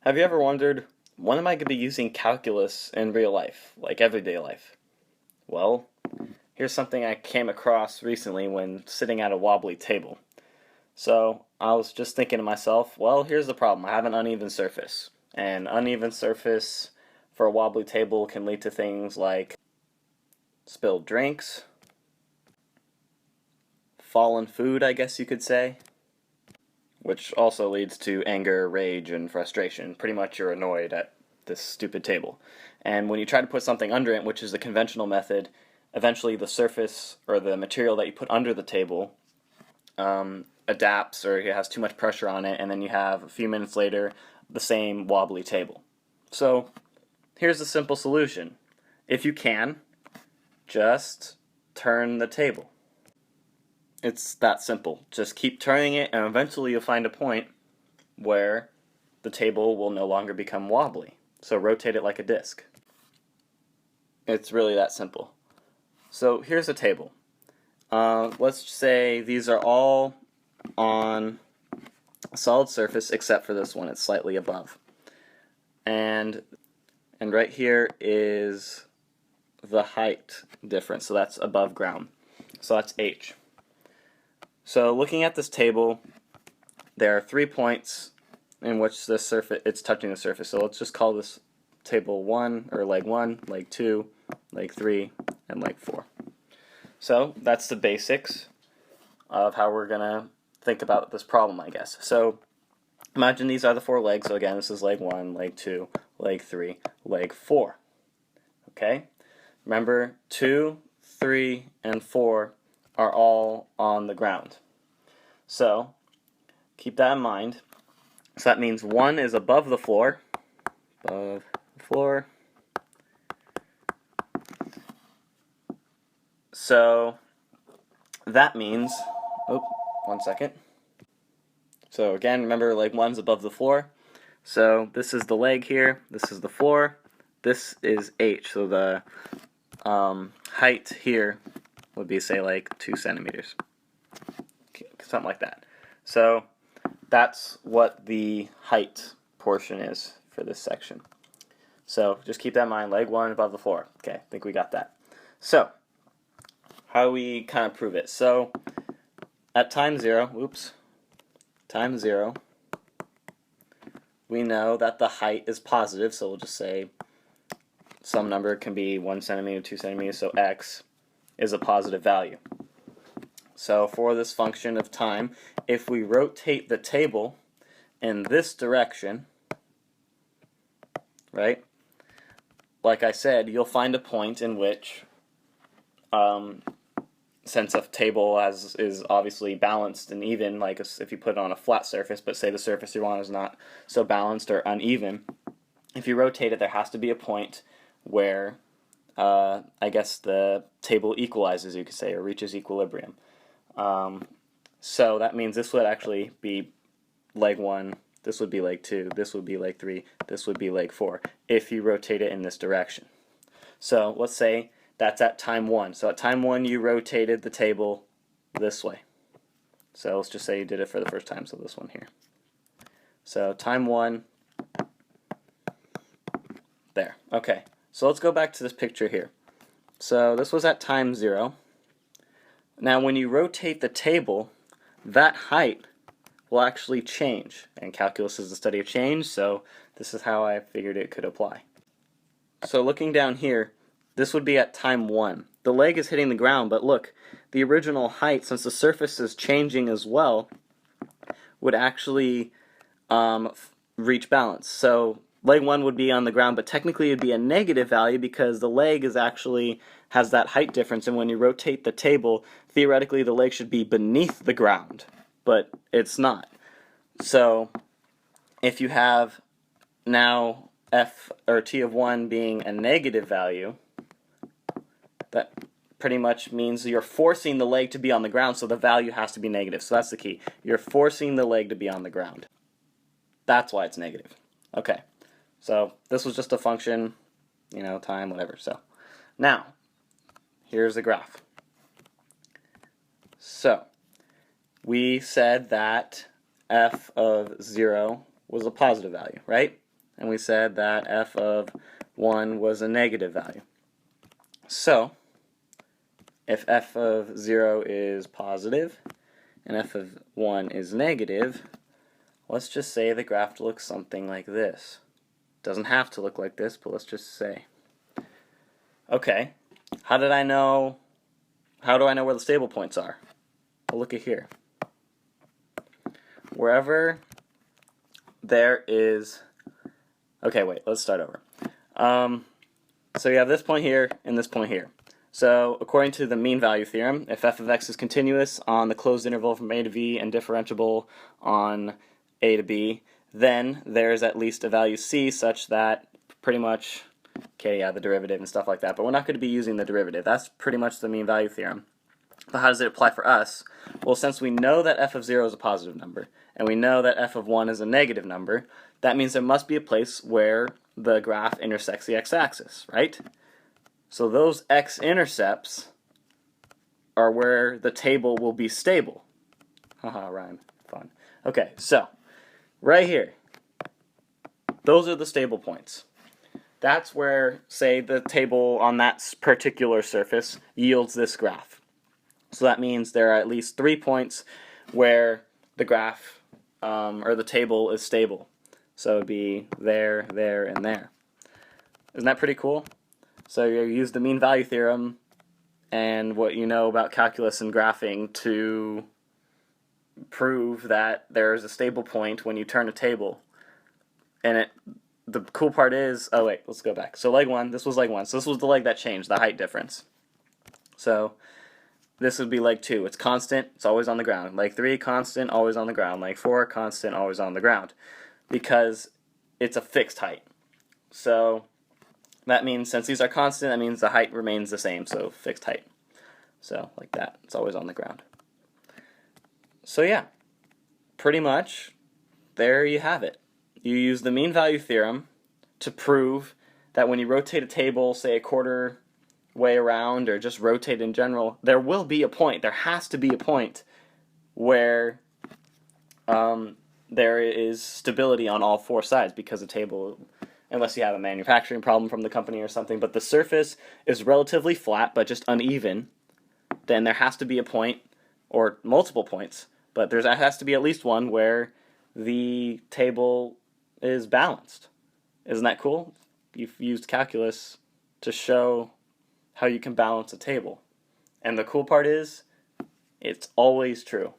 Have you ever wondered, when am I going to be using calculus in real life, like everyday life? Well, here's something I came across recently when sitting at a wobbly table. So I was just thinking to myself, well, here's the problem. I have an uneven surface. And uneven surface for a wobbly table can lead to things like spilled drinks, fallen food, I guess you could say, which also leads to anger, rage, and frustration. Pretty much you're annoyed at this stupid table. And when you try to put something under it, which is the conventional method, eventually the surface or the material that you put under the table adapts, or it has too much pressure on it, and then you have, a few minutes later, the same wobbly table. So here's the simple solution. If you can, just turn the table. It's that simple. Just keep turning it, and eventually you'll find a point where the table will no longer become wobbly. So rotate it like a disc. It's really that simple. So here's a table. Let's say these are all on a solid surface except for this one. It's slightly above. And right here is the height difference. So that's above ground. So that's H. So looking at this table, there are 3 points in which this surface it's touching the surface. So let's just call this table 1, or leg 1, leg 2, leg 3, and leg 4. So that's the basics of how we're going to think about this problem, I guess. So imagine these are the 4 legs. So again, this is leg 1, leg 2, leg 3, leg 4. Okay? Remember, 2, 3, and 4 are all on the ground. So keep that in mind. So that means 1 is above the floor. Above the floor. So that means, one second. So again, remember, leg 1's above the floor. So this is the leg here, this is the floor, this is H. So the height here would be, say, like 2 centimeters. Something like that. So that's what the height portion is for this section. So just keep that in mind, leg 1 above the floor. Okay, I think we got that. So how do we kind of prove it? So at time 0, we know that the height is positive, so we'll just say some number can be 1 centimeter, 2 centimeters, so x is a positive value. So for this function of time, if we rotate the table in this direction, right, like I said, you'll find a point in which, since a table is obviously balanced and even, like if you put it on a flat surface, but say the surface you're on is not so balanced or uneven, if you rotate it, there has to be a point where I guess the table equalizes, you could say, or reaches equilibrium. So that means this would actually be leg 1, this would be leg 2, this would be leg 3, this would be leg 4, if you rotate it in this direction. So let's say that's at time 1. So at time 1 you rotated the table this way. So let's just say you did it for the first time, so this one here. So time 1, there. Okay. So let's go back to this picture here. So this was at time 0. Now when you rotate the table, that height will actually change. And calculus is the study of change, so this is how I figured it could apply. So looking down here, this would be at time 1. The leg is hitting the ground, but look, the original height, since the surface is changing as well, would actually reach balance. So leg 1 would be on the ground, but technically it would be a negative value because the leg is actually has that height difference, and when you rotate the table, theoretically the leg should be beneath the ground, but it's not. So if you have now f or t of 1 being a negative value, that pretty much means you're forcing the leg to be on the ground, so the value has to be negative. So that's the key. You're forcing the leg to be on the ground. That's why it's negative. Okay. So this was just a function, time, whatever. So now, here's the graph. So we said that f of 0 was a positive value, right? and we said that f of 1 was a negative value. So, if f of 0 is positive and f of 1 is negative, let's just say the graph looks something like this. Doesn't have to look like this, but let's just say. Okay, how do I know where the stable points are? Well, look at here. Wherever there is... Okay, wait, let's start over. So you have this point here and this point here. So according to the mean value theorem, if f of x is continuous on the closed interval from a to b and differentiable on a to b, then there's at least a value c such that pretty much, okay, yeah, the derivative and stuff like that, but we're not going to be using the derivative. That's pretty much the mean value theorem. But how does it apply for us? Well, since we know that f of 0 is a positive number, and we know that f of 1 is a negative number, that means there must be a place where the graph intersects the x-axis, right? So those x-intercepts are where the table will be stable. Haha, rhyme. Fun. Okay, so, right here, those are the stable points. That's where, say, the table on that particular surface yields this graph. So that means there are at least 3 points where the graph or the table is stable. So it would be there, there, and there. Isn't that pretty cool? So you use the mean value theorem and what you know about calculus and graphing to prove that there's a stable point when you turn a table. And the cool part is, oh wait, let's go back. So leg 1, this was leg 1. So this was the leg that changed, the height difference. So this would be leg 2. It's constant, it's always on the ground. Leg 3, constant, always on the ground. Leg 4, constant, always on the ground. Because it's a fixed height. So that means since these are constant, that means the height remains the same, so fixed height. So like that, it's always on the ground. So yeah, pretty much there you have it. You use the mean value theorem to prove that when you rotate a table, say a quarter way around or just rotate in general, there will be a point, there has to be a point where there is stability on all 4 sides because a table, unless you have a manufacturing problem from the company or something, but the surface is relatively flat but just uneven, then there has to be a point, or multiple points, but there has to be at least one where the table is balanced. Isn't that cool? You've used calculus to show how you can balance a table. And the cool part is, it's always true.